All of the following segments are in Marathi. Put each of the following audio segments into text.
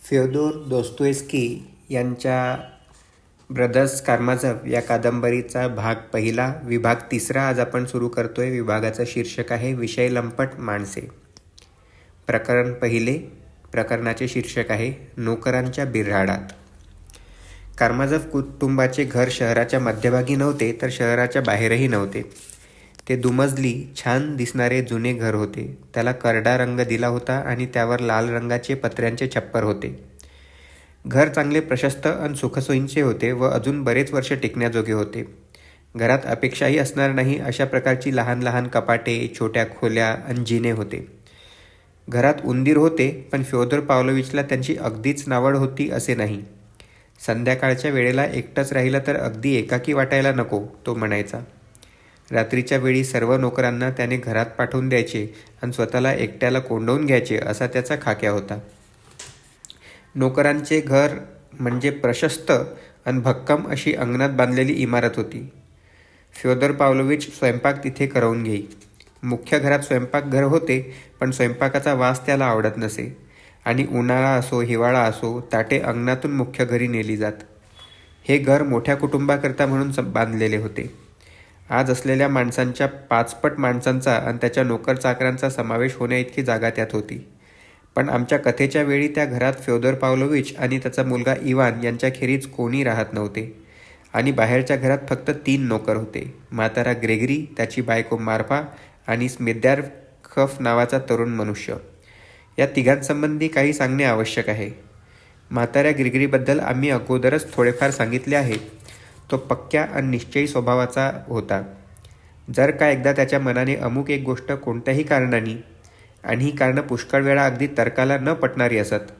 फ्योदोर दोस्तोयस्की यांच्या ब्रदर्स कारामाझोव या कादंबरीचा भाग पहिला, विभाग तिसरा आज आपण सुरू करतोय. विभागाचं शीर्षक आहे विषय लंपट माणसे. प्रकरण पहिले. प्रकरणाचे शीर्षक आहे नोकरांच्या बिऱ्हाडात. कारामाझोव कुटुंबाचे घर शहराच्या मध्यभागी नव्हते, तर शहराच्या बाहेरही नव्हते. ते दुमजली छान दिसणारे जुने घर होते. त्याला करडा रंग दिला होता आणि त्यावर लाल रंगाचे पत्र्यांचे छप्पर होते. घर चांगले प्रशस्त आणि सुखसोयींचे होते व अजून बरेच वर्ष टिकण्याजोगे होते. घरात अपेक्षाही असणार नाही अशा प्रकारची लहान लहान कपाटे, छोट्या खोल्या आणि जिने होते. घरात उंदीर होते, पण फ्योदोर पावलोविचला त्यांची अगदीच नावड होती असे नाही. संध्याकाळच्या वेळेला एकटंच राहिलं तर अगदी एकाकी वाटायला नको, तो म्हणायचा. रात्रीच्या वेळी सर्व नोकरांना त्याने घरात पाठवून द्यायचे आणि स्वतःला एकट्याला कोंडवून घ्यायचे असा त्याचा खाक्या होता. नोकरांचे घर म्हणजे प्रशस्त आणि भक्कम अशी अंगणात बांधलेली इमारत होती. फ्योदोर पावलोविच स्वयंपाक तिथे करवून घेई. मुख्य घरात स्वयंपाकघर होते, पण स्वयंपाकाचा वास त्याला आवडत नसे आणि उन्हाळा असो हिवाळा असो ताटे अंगणातून मुख्य घरी नेली जात. हे घर मोठ्या कुटुंबाकरता म्हणून बांधलेले होते. आज असलेल्या माणसांच्या 5 पट माणसांचा आणि त्याच्या नोकर चाकरांचा समावेश होण्याइतकी जागा त्यात होती. पण आमच्या कथेच्या वेळी त्या घरात फ्योदोर पावलोविच आणि त्याचा मुलगा इवान यांच्याखेरीज कोणी राहत नव्हते आणि बाहेरच्या घरात फक्त 3 नोकर होते. म्हातारा ग्रेगरी, त्याची बायको मार्फा आणि स्मिद्यार्कफ नावाचा तरुण मनुष्य. या तिघांसंबंधी काही सांगणे आवश्यक आहे. म्हाताऱ्या ग्रेगरीबद्दल आम्ही अगोदरच थोडेफार सांगितले आहे. तो पक्क्या आणि निश्चयी स्वभावाचा होता. जर का एकदा त्याच्या मनाने अमुक एक गोष्ट कोणत्याही कारणाने, आणि ही कारणं पुष्कळ वेळा अगदी तर्काला न पटणारी असत,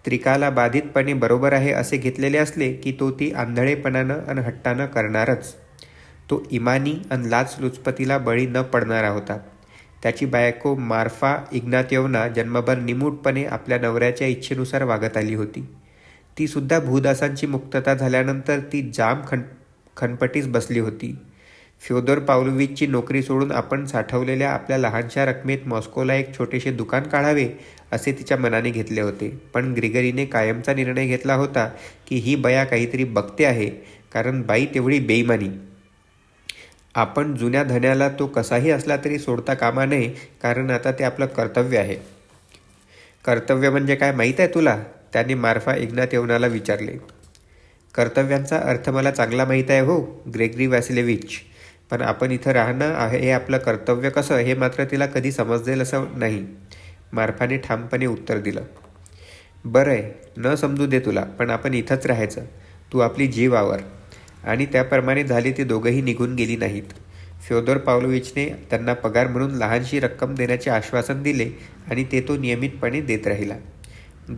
त्रिकाला बाधितपणे बरोबर आहे असे घेतलेले असले की तो ती आंधळेपणानं आणि हट्टानं करणारच. तो इमानी आणि लाचलुचपतीला बळी न पडणारा होता. त्याची बायको मार्फा इग्नातियोव्ना जन्मभर निमूटपणे आपल्या नवऱ्याच्या इच्छेनुसार वागत आली होती. ती सुद्धा भूदासांची मुक्तता झाल्यानंतर ती जाम खनपटीस बसली होती. फ्योदोर पावलोविचची नोकरी सोडून आपण साठवलेल्या आपल्या लहानशा रकमेत मॉस्कोला एक छोटेसे दुकान काढावे असे तिच्या मनाने घेतले होते. पण ग्रिगरीने कायमचा निर्णय घेतला होता की ही बया काहीतरी बघते आहे, कारण बाई तेवढी बेईमानी. आपण जुन्या धन्याला तो कसाही असला तरी सोडता कामा नये, कारण आता ते आपलं कर्तव्य आहे. कर्तव्य म्हणजे काय माहीत आहे तुला? त्याने मार्फा इग्नातियोव्नाला विचारले. कर्तव्यांचा अर्थ मला चांगला माहीत आहे हो, ग्रेगरी वॅसिलेविच. पण आपण इथं राहणं आहे हे आपलं कर्तव्य कसं हे मात्र तिला कधी समजेल असं नाही, मार्फाने ठामपणे उत्तर दिलं. बरं आहे, न समजू दे तुला, पण आपण इथंच राहायचं. तू आपली जीव आवर. आणि त्याप्रमाणे झाली. ती दोघंही निघून गेली नाहीत. फ्योदोर पावलोविचने त्यांना पगार म्हणून लहानशी रक्कम देण्याचे आश्वासन दिले आणि ते तो नियमितपणे देत राहिला.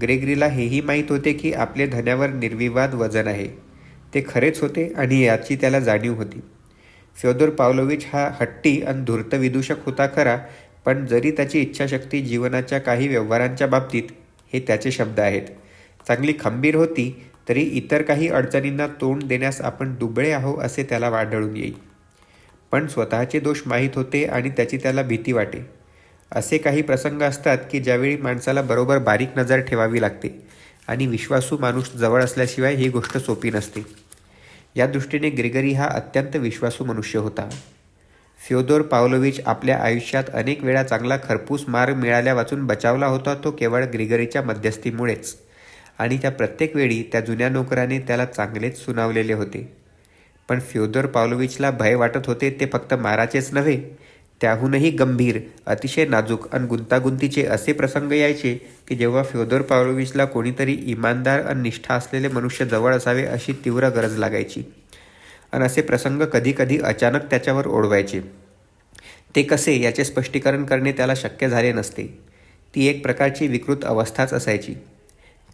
ग्रेगरीला हेही माहीत होते की आपले धन्यावर निर्विवाद वजन आहे. ते खरेच होते आणि याची त्याला जाणीव होती. फ्योदोर पावलोविच हा हट्टी आणि धूर्त विदूषक होता खरा, पण जरी त्याची इच्छाशक्ती जीवनाच्या काही व्यवहारांच्या बाबतीत, हे त्याचे शब्द आहेत, चांगली खंबीर होती, तरी इतर काही अडचणींना तोंड देण्यास आपण दुबळे आहो असे त्याला आढळून येई. पण स्वतःचे दोष माहीत होते आणि त्याची त्याला भीती वाटे. असे काही प्रसंग असतात की ज्यावेळी माणसाला बरोबर बारीक नजर ठेवावी लागते आणि विश्वासू माणूस जवळ असल्याशिवाय ही गोष्ट सोपी नसते. या दृष्टीने ग्रिगरी हा अत्यंत विश्वासू मनुष्य होता. फ्योदोर पावलोविच आपल्या आयुष्यात अनेक वेळा चांगला खरपूस मार मिळाल्या वाचून बचावला होता तो केवळ ग्रिगरीच्या मध्यस्थीमुळेच, आणि त्या प्रत्येक वेळी त्या जुन्या नोकराने त्याला चांगलेच सुनावलेले होते. पण फ्योदोर पावलोविचला भय वाटत होते ते फक्त माराचेच नव्हे, त्याहूनही गंभीर, अतिशय नाजूक आणि गुंतागुंतीचे असे प्रसंग यायचे की जेव्हा फ्योदोर पावलोविचला कोणीतरी इमानदार आणि निष्ठा असलेले मनुष्य जवळ असावे अशी तीव्र गरज लागायची. आणि असे प्रसंग कधीकधी अचानक त्याच्यावर ओढवायचे. ते कसे याचे स्पष्टीकरण करणे त्याला शक्य झाले नसते. ती एक प्रकारची विकृत अवस्थाच असायची.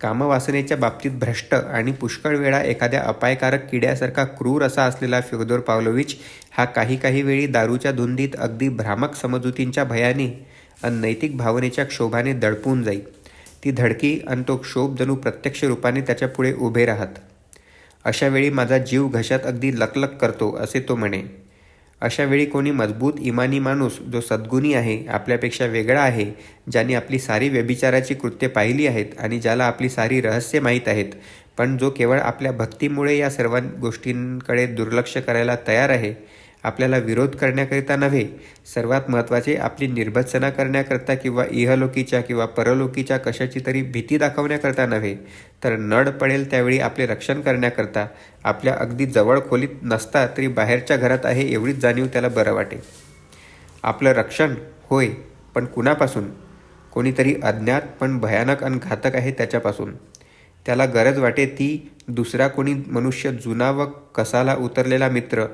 कामवासनेच्या बाबतीत भ्रष्ट आणि पुष्कळ वेळा एखाद्या अपायकारक किड्यासारखा क्रूर असा असलेला फ्योदोर पावलोविच हा काही वेळी दारूच्या धुंदीत अगदी भ्रामक समजुतींच्या भयाने आणि नैतिक भावनेच्या क्षोभाने दडपून जाई. ती धडकी आणि तो क्षोभ जणू प्रत्यक्ष रूपाने त्याच्या पुढे उभे राहत. अशा वेळी माझा जीव घशात अगदी लकलक करतो असे तो म्हणे. अशा वेळी कोणी मजबूत इमानी माणूस जो सद्गुणी आहे, आपल्यापेक्षा वेगळा आहे, ज्याने आपली सारी व्यभिचाराची कृत्ये पाहिली आहेत आणि ज्याला आपली सारी रहस्ये माहीत आहेत, पण जो केवळ आपल्या भक्तीमुळे या सर्व गोष्टींकडे दुर्लक्ष करायला तयार आहे, आपल्याला विरोध करण्याकरिता नव्हे, सर्वात महत्त्वाचे आपली निर्भत्सना करण्याकरता किंवा इहलोकीच्या किंवा परलोकीच्या कशाची तरी भीती दाखवण्याकरता नव्हे, तर नड पडेल त्यावेळी आपले रक्षण करण्याकरता आपल्या अगदी जवळ खोलीत नसता तरी बाहेरच्या घरात आहे एवढीच जाणीव त्याला बरं वाटे. आपलं रक्षण होय, पण कुणापासून? कोणीतरी अज्ञात पण भयानक आणि घातक आहे त्याच्यापासून. त्याला गरज वाटे ती दुसरा कोणी मनुष्य, जुना व कसाला उतरलेला मित्र,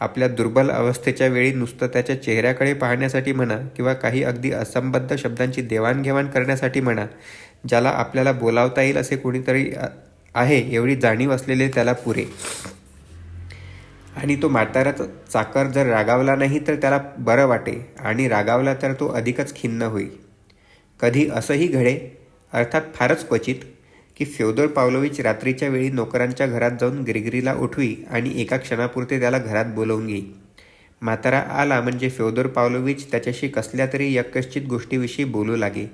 आपल्या दुर्बल अवस्थेच्या वेळी नुसतं त्याच्या चेहऱ्याकडे पाहण्यासाठी म्हणा किंवा काही अगदी असंबद्ध शब्दांची देवाणघेवाण करण्यासाठी म्हणा, ज्याला आपल्याला बोलावता येईल असे कोणीतरी आहे एवढी जाणीव असलेले त्याला पुरे. आणि तो म्हातारा चाकर जर रागावला नाही तर त्याला बरं वाटे, आणि रागावला तर तो अधिकच खिन्न होई. कधी असंही घडे, अर्थात फारच क्वचित, की फ्योदर पावलोविच रात्रीच्या वेळी नोकरांच्या घरात जाऊन ग्रिगरीला उठवी आणि एका क्षणापुरते त्याला घरात बोलवून घेई. म्हातारा आला म्हणजे फ्योदर पावलोविच त्याच्याशी कसल्या तरी यक्कश्चित गोष्टीविषयी बोलू लागे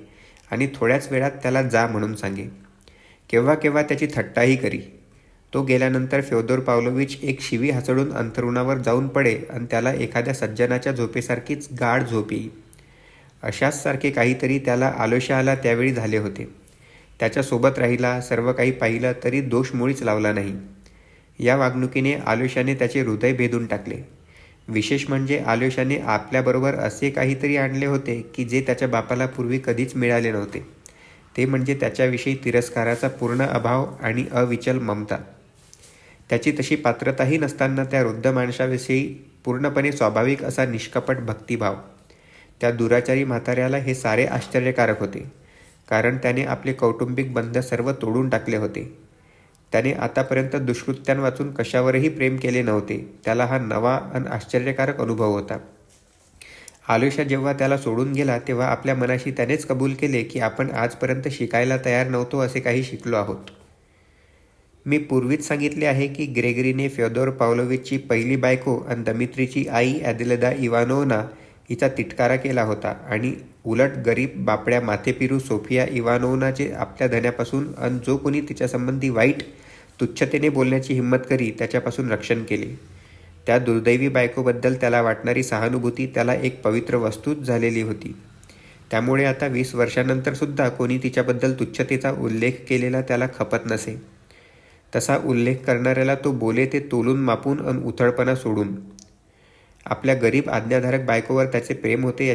आणि थोड्याच वेळात त्याला जा म्हणून सांगे. केव्हा केव्हा त्याची थट्टाही करी. तो गेल्यानंतर फ्योदर पावलोविच एक शिवी हसडून अंथरुणावर जाऊन पडे आणि त्याला एखाद्या सज्जनाच्या झोपेसारखीच गाढ झोप येई. अशाच सारखे काहीतरी त्याला आलोशा आला त्यावेळी झाले होते. त्याच्यासोबत राहिला, सर्व काही पाहिलं, तरी दोष मुळीच लावला नाही. या वागणुकीने आलोशाने त्याचे हृदय भेदून टाकले. विशेष म्हणजे आलोशाने आपल्याबरोबर असे काहीतरी आणले होते की जे त्याच्या बापाला पूर्वी कधीच मिळाले नव्हते. ते म्हणजे त्याच्याविषयी तिरस्काराचा पूर्ण अभाव आणि अविचल ममता. त्याची तशी पात्रताही नसताना त्या वृद्ध माणसाविषयी पूर्णपणे स्वाभाविक असा निष्कपट भक्तिभाव. त्या दुराचारी म्हाताऱ्याला हे सारे आश्चर्यकारक होते, कारण त्याने आपले कौटुंबिक बंध सर्व तोडून टाकले होते. त्याने आतापर्यंत दुष्कृत्यांवाचून कशावरही प्रेम केले नव्हते. त्याला हा नवा आणि आश्चर्यकारक अनुभव होता. आलोशा जेव्हा त्याला सोडून गेला तेव्हा आपल्या मनाशी त्यानेच कबूल केले की आपण आजपर्यंत शिकायला तयार नव्हतो, असे काही शिकलो आहोत. मी पूर्वीच सांगितले आहे की ग्रेगरीने फ्योदर पावलोविचची पहिली बायको आणि दमित्रीची आई ॲदेलेदा इवानोव्ना हिचा तिटकारा केला होता, आणि उलट गरीब बापड्या माथेपिरू सोफिया इवानोव्नाचे आपल्या धन्यापासून आणि जो कोणी तिच्यासंबंधी वाईट तुच्छतेने बोलण्याची हिंमत करी त्याच्यापासून रक्षण केले. त्या दुर्दैवी बायकोबद्दल त्याला वाटणारी सहानुभूती त्याला एक पवित्र वस्तूच झालेली होती. त्यामुळे आता 20 वर्षांनंतरसुद्धा कोणी तिच्याबद्दल तुच्छतेचा उल्लेख केलेला त्याला खपत नसे. तसा उल्लेख करणाऱ्याला तो बोले ते तोलून मापून आणि उथळपणा सोडून. आपल्या गरीब आज्ञाधारक बायकोवर त्याचे प्रेम होते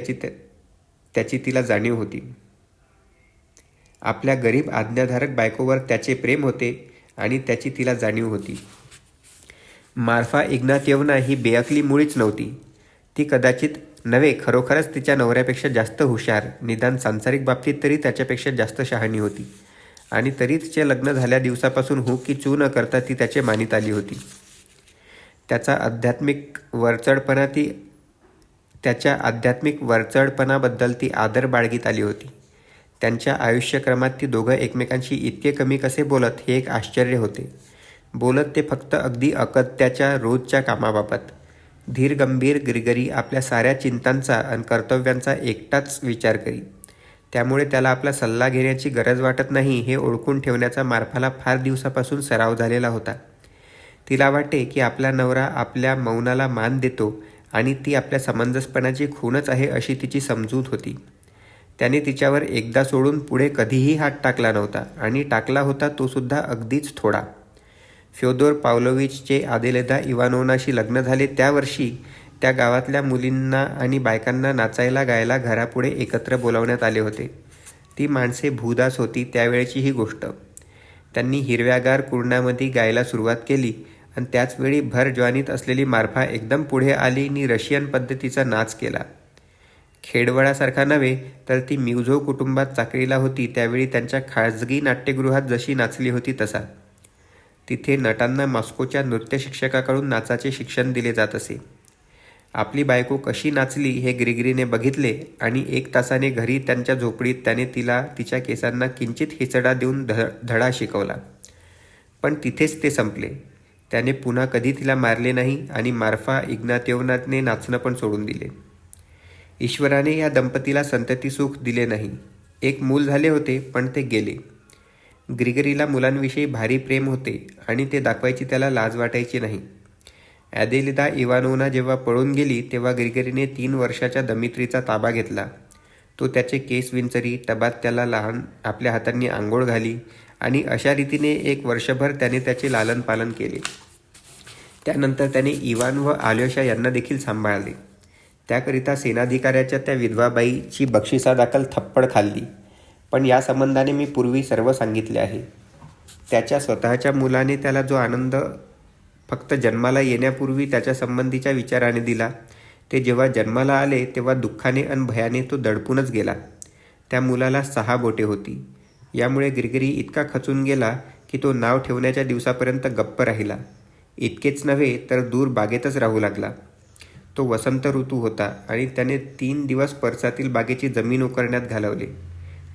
त्याची तिला जाणीव होती. आपल्या गरीब आज्ञाधारक बायकोवर त्याचे प्रेम होते आणि त्याची तिला जाणीव होती. मार्फा इग्नातिएव्ना ही बेअक्ली मुळीच नव्हती. ती कदाचित नव्हे, खरोखरच तिच्या नवऱ्यापेक्षा जास्त हुशार, निदान सांसारिक बाबतीत तरी त्याच्यापेक्षा जास्त शहाणी होती. आणि तरी तिचे लग्न झाल्या दिवसापासून हू की चू न करता ती त्याचे मानित आली होती. त्याच्या आध्यात्मिक वरचढपणाबद्दल ती आदर बाळगीत आली होती. त्यांच्या आयुष्यक्रमात ती दोघं एकमेकांशी इतके कमी कसे बोलत हे एक आश्चर्य होते. बोलत ते फक्त अगदी अकत्याच्या रोजच्या कामाबाबत. धीर गंभीर ग्रिगरी आपल्या साऱ्या चिंतांचा आणि कर्तव्यांचा एकटाच विचार करी. त्यामुळे त्याला आपला सल्ला घेण्याची गरज वाटत नाही हे ओळखून ठेवण्याचा मार्फाला फार दिवसापासून सराव झालेला होता. तिला वाटे की आपला नवरा आपल्या मौनाला मान देतो आणि ती आपल्या समंजसपणाची खूणच आहे अशी तिची समजूत होती. त्याने तिच्यावर एकदा सोडून पुढे कधीही हात टाकला नव्हता, आणि टाकला होता तो सुद्धा अगदीच थोडा. फ्योदर पावलोविचचे ॲदेलेदा इवानोव्नाशी लग्न झाले त्या वर्षी त्या गावातल्या मुलींना आणि बायकांना नाचायला गायला घरापुढे एकत्र बोलावण्यात आले होते. ती माणसे भूदास होती त्यावेळची ही गोष्ट. त्यांनी हिरव्यागार कुरणामध्ये गायला सुरुवात केली आणि त्याचवेळी भर ज्वानीत असलेली मार्फा एकदम पुढे आली आणि रशियन पद्धतीचा नाच केला. खेडवळासारखा नव्हे, तर ती म्युझो कुटुंबात चाकरीला होती त्यावेळी त्यांच्या खाजगी नाट्यगृहात जशी नाचली होती तसा. तिथे नटांना मॉस्कोच्या नृत्य शिक्षकाकडून नाचाचे शिक्षण दिले जात असे. आपली बायको कशी नाचली हे ग्रिगरीने बघितले, आणि 1 तासाने घरी त्यांच्या झोपडीत त्याने तिला तिच्या केसांना किंचित हिचडा देऊन धडा शिकवला. पण तिथेच ते संपले. त्याने पुन्हा कधी तिला मारले नाही आणि मार्फा इग्नातियोवनाने नाचणं पण सोडून दिले. ईश्वराने या दंपतीला संतती सुख दिले नाही. एक मूल झाले होते, पण ते गेले. ग्रिगरीला मुलांविषयी भारी प्रेम होते आणि ते दाखवायची त्याला लाज वाटायची नाही. ॲदेलिदा इवानोव्ना जेव्हा पळून गेली तेव्हा ग्रिगरीने 3 वर्षाच्या दमित्रीचा ताबा घेतला. तो त्याचे केस विंचरी, टबात त्याला लहान आपल्या हातांनी आंघोळ घाली आणि अशा रीतीने 1 वर्षभर त्याने त्याचे लालन पालन केले. त्यानंतर त्याने इवान व आल्योशा यांना देखील सांभाळले. त्याकरिता सेनाधिकाऱ्याच्या त्या विधवाबाईची बक्षिसादाखल थप्पड खाल्ली. पण या संबंधाने मी पूर्वी सर्व सांगितले आहे. त्याच्या स्वतःच्या मुलाने त्याला जो आनंद फक्त जन्माला येण्यापूर्वी त्याच्या संबंधीच्या विचाराने दिला, ते जेव्हा जन्माला आले तेव्हा दुःखाने अन भयाने तो दडपूनच गेला. त्या मुलाला 6 बोटे होती. यामुळे ग्रिगरी इतका खचून गेला की तो नाव ठेवण्याच्या दिवसापर्यंत गप्प राहिला. इतकेच नव्हे तर दूर बागेतच राहू लागला. तो वसंत ऋतू होता आणि त्याने 3 दिवस परसातील बागेची जमीन उकरण्यात घालवले.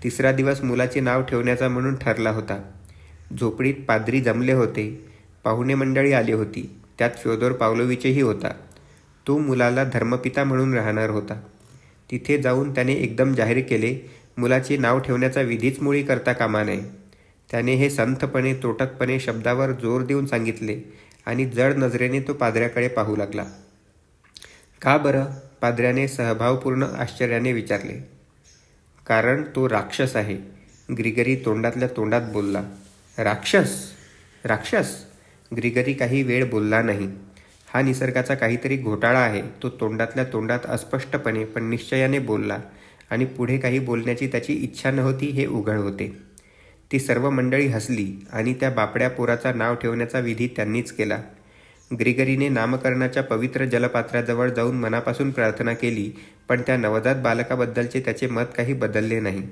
3रा दिवस मुलाचे नाव ठेवण्याचा म्हणून ठरला होता. झोपडीत पाद्री जमले होते. पाहुणे मंडळी आली होती. त्यात फ्योदर पावलोविचही होता. तो मुलाला धर्मपिता म्हणून राहणार होता. तिथे जाऊन त्याने एकदम जाहीर केले, मुलाचे नाव ठेवण्याचा विधीच मुळी करता कामा नये. त्याने हे संथपणे तोटकपणे शब्दावर जोर देऊन सांगितले आणि जड नजरेने तो पाद्र्याकडे पाहू लागला. का बरं? पाद्र्याने सहभावपूर्ण आश्चर्याने विचारले. कारण तो राक्षस आहे, ग्रिगरी तोंडातल्या तोंडात बोलला. राक्षस? राक्षस? ग्रिगरी काही वेळ बोलला नाही. हा निसर्गाचा काहीतरी घोटाळा आहे, तो तोंडातल्या तोंडात अस्पष्टपणे पण निश्चयाने बोलला आणि पुढे काही बोलण्याची त्याची इच्छा नव्हती हे उघड होते. ती सर्व मंडळी हसली आणि त्या बापड्या पोराचा नाव ठेवण्याचा विधी त्यांनीच केला. ग्रिगरीने नामकरणाच्या पवित्र जलपात्राजवळ जाऊन मनापासून प्रार्थना केली, पण त्या नवजात बालकाबद्दलचे त्याचे मत काही बदलले नाही.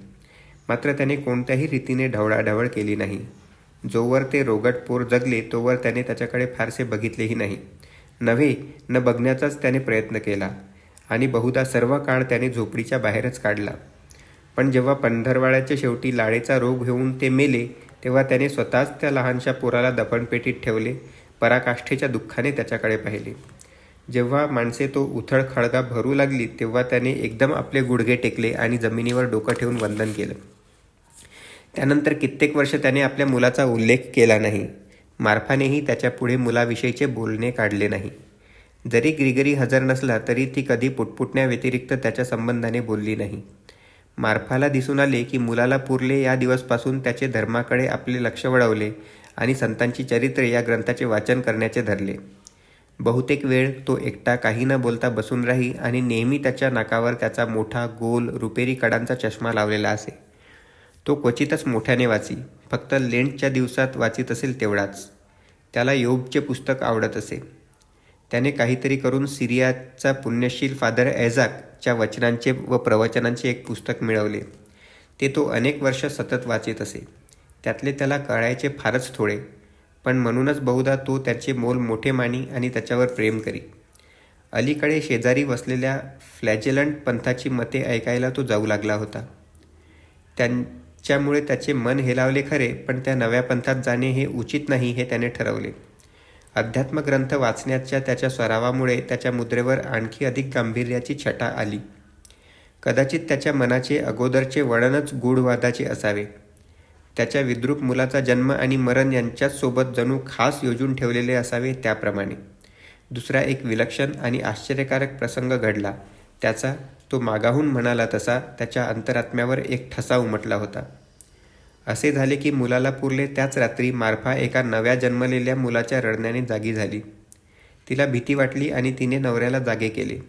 मात्र त्याने कोणत्याही रीतीने ढवळाढवळ केली नाही. जोवर ते रोगट पोर जगले तोवर त्याने त्याच्याकडे फारसे बघितलेही नाही. नव्हे न बघण्याचाच त्याने प्रयत्न केला आणि बहुधा सर्व काळ त्याने झोपडीच्या बाहेरच काढला. पण जेव्हा पंधरवाड्याच्या शेवटी लाळेचा रोग होऊन ते मेले तेव्हा त्याने स्वतःच त्या लहानशा पोराला दफनपेटीत ठेवले. पराकाष्ठेच्या दुःखाने त्याच्याकडे पाहिले. जेव्हा माणसे तो उथळ खळगा भरू लागली तेव्हा त्याने एकदम आपले गुडघे टेकले आणि जमिनीवर डोकं ठेवून वंदन केलं. त्यानंतर कित्येक वर्ष त्याने आपल्या मुलाचा उल्लेख केला नाही. मार्फानेही त्याच्यापुढे मुलाविषयीचे बोलणे काढले नाही. जरी ग्रिगरी हजर नसला तरी ती कधी पुटपुटण्याव्यतिरिक्त त्याच्या संबंधाने बोलली नाही. मार्फाला दिसून आले की मुलाला पुरले या दिवसपासून त्याचे धर्माकडे आपले लक्ष वळवले आणि संतांची चरित्रे या ग्रंथाचे वाचन करण्याचे धरले. बहुतेक वेळ तो एकटा काही न बोलता बसून राही आणि नेहमी त्याच्या नाकावर त्याचा मोठा गोल रुपेरी कडांचा चष्मा लावलेला असे. तो क्वचितच मोठ्याने वाची, फक्त लेंटच्या दिवसात वाचित असेल तेवढाच. त्याला योबचे पुस्तक आवडत असे. त्याने काहीतरी करून सिरियाचा पुण्यशील फादर ऐझाकच्या वचनांचे व प्रवचनांचे एक पुस्तक मिळवले. ते तो अनेक वर्ष सतत वाचित असे. त्यातले त्याला कळायचे फारच थोडे, पण म्हणूनच बहुधा तो त्याचे मोल मोठे मानी आणि त्याच्यावर प्रेम करी. अलीकडे शेजारी वसलेल्या फ्लॅजेलंट पंथाची मते ऐकायला तो जाऊ लागला होता. त्यांच्यामुळे त्याचे मन हेलावले खरे, पण त्या नव्या पंथात जाणे हे उचित नाही हे त्याने ठरवले. अध्यात्मग्रंथ वाचण्याच्या त्याच्या सरावामुळे त्याच्या मुद्रेवर आणखी अधिक गांभीर्याची छटा आली. कदाचित त्याच्या मनाचे अगोदरचे वळणच गूढवादाचे असावे. त्याच्या विद्रूप मुलाचा जन्म आणि मरण यांच्याच सोबत जणू खास योजून ठेवलेले असावे त्याप्रमाणे. दुसरा एक विलक्षण आणि आश्चर्यकारक प्रसंग घडला. त्याचा तो मागाहून म्हणाला तसा त्याच्या अंतरात्म्यावर एक ठसा उमटला होता. असे झाले की मुलाला पुरले त्याच रात्री मार्फा एका नव्या जन्मलेल्या मुलाच्या रडण्याने जागी झाली. तिला भीती वाटली आणि तिने नवऱ्याला जागे केले.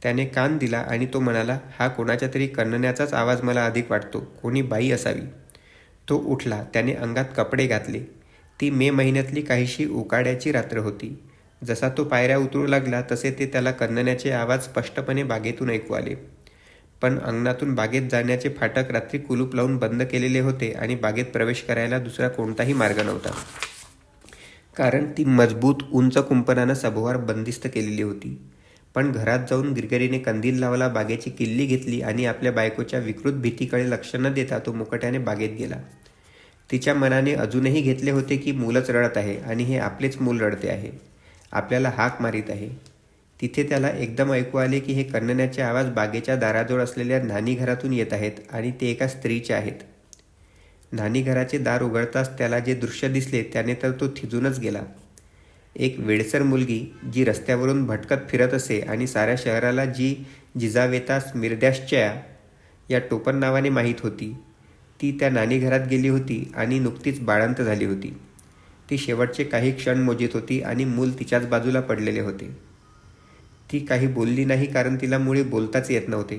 त्याने कान दिला आणि तो म्हणाला, हा कोणाच्या तरी कणण्याचाच आवाज मला अधिक वाटतो, कोणी बाई असावी. तो उठला. त्याने अंगात कपडे घातले. ती मे महिन्यातली काहीशी उकाड्याची रात्र होती. जसा तो पायऱ्या उतरू लागला तसे ते त्याला कणण्याचे आवाज स्पष्टपणे बागेतून ऐकू आले. पण अंगणातून बागेत जाण्याचे फाटक रात्री कुलूप लावून बंद केलेले होते आणि बागेत प्रवेश करायला दुसरा कोणताही मार्ग नव्हता, कारण ती मजबूत उंच कुंपणानं सभोवार बंदिस्त केलेली होती. पण घरात जाऊन ग्रिगरीने कंदील लावला, बागेची किल्ली घेतली आणि आपल्या बायकोच्या विकृत भीतीकडे लक्ष न देता तो मुकाट्याने बागेत गेला. तिच्या मनाने अजूनही घेतले होते की मूलच रडत आहे आणि हे आपलेच मूल रडते आहे, आपल्याला हाक मारीत आहे. तिथे त्याला एकदम ऐकू आले की हे कण्णण्याचे आवाज बागेच्या दाराजवळ असलेल्या न्हाणी घरातून येत आहेत आणि ते एका स्त्रीचे आहेत. न्हाणी घराचे दार उघडताच त्याला जे दृश्य दिसले त्याने तर तो थिजूनच गेला. एक वेडसर मुलगी जी रस्त्यावरून भटकत फिरत असे आणि साऱ्या शहराला जी जिजावेता स्मिर्द्याश्चया या टोपण नावाने माहीत होती, ती त्या न्हाणी घरात गेली होती आणि नुकतीच बाळंत झाली होती. ती शेवटचे काही क्षण मोजीत होती आणि मूल तिच्याच बाजूला पडलेले होते. ती काही बोलली नाही कारण तिला मुळी बोलताच येत नव्हते,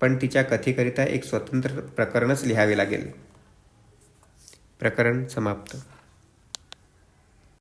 पण तिच्या कथेकरिता एक स्वतंत्र प्रकरणच लिहावे लागेल. प्रकरण समाप्त.